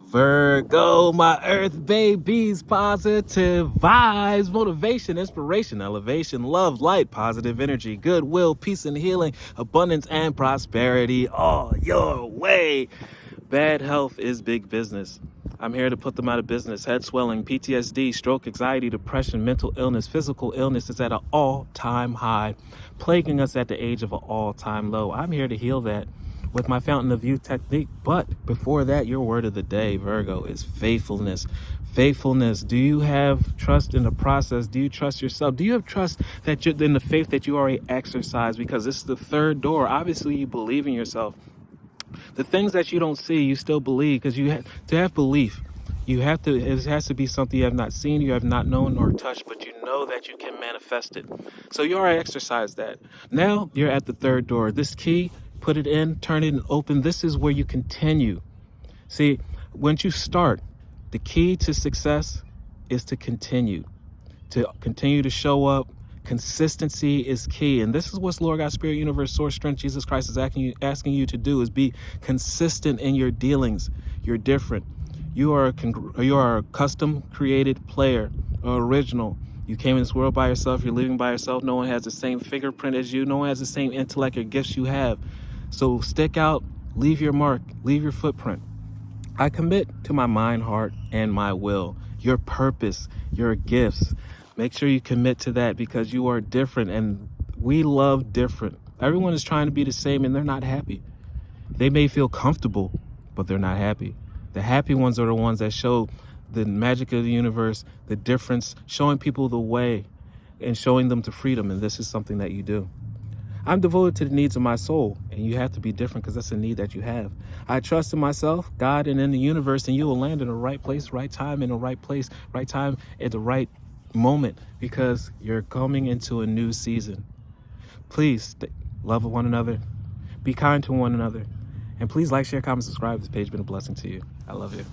Virgo, my earth babies, positive vibes, motivation, inspiration, elevation, love, light, positive energy, goodwill, peace and healing, abundance and prosperity all your way. Bad health is big business. I'm here to put them out of business. Head swelling, PTSD, stroke, anxiety, depression, mental illness, physical illness is at an all-time high, plaguing us at the age of an all-time low. I'm here to heal that with my fountain of youth technique. But before that, your word of the day, Virgo, is faithfulness. Faithfulness. Do you have trust in the process? Do you trust yourself? Do you have trust that you're in the faith that you already exercise? Because this is the third door. Obviously, you believe in yourself. The things that you don't see, you still believe, because to have belief, it has to be something you have not seen, you have not known or touched, but you know that you can manifest it. So you already exercised that. Now you're at the third door. This key, put it in, turn it and open. This is where you continue. See, once you start, the key to success is to continue to show up. Consistency is key. And this is what Lord God, Spirit, Universe, Source, Strength, Jesus Christ is asking you to do, is be consistent in your dealings. You're different. You are a custom created player, or original. You came in this world by yourself. You're living by yourself. No one has the same fingerprint as you. No one has the same intellect or gifts you have. So stick out, leave your mark, leave your footprint. I commit to my mind, heart, and my will. Your purpose, your gifts. Make sure you commit to that, because you are different, and we love different. Everyone is trying to be the same, and they're not happy. They may feel comfortable, but they're not happy. The happy ones are the ones that show the magic of the universe, the difference, showing people the way and showing them to freedom. And this is something that you do. I'm devoted to the needs of my soul, and you have to be different, because that's a need that you have. I trust in myself, God, and in the universe, and you will land in the right place, right time, in the right place, right time, at the right moment, because you're coming into a new season. Please love one another, be kind to one another, and please like, share, comment, subscribe. This page has been a blessing to you. I love you.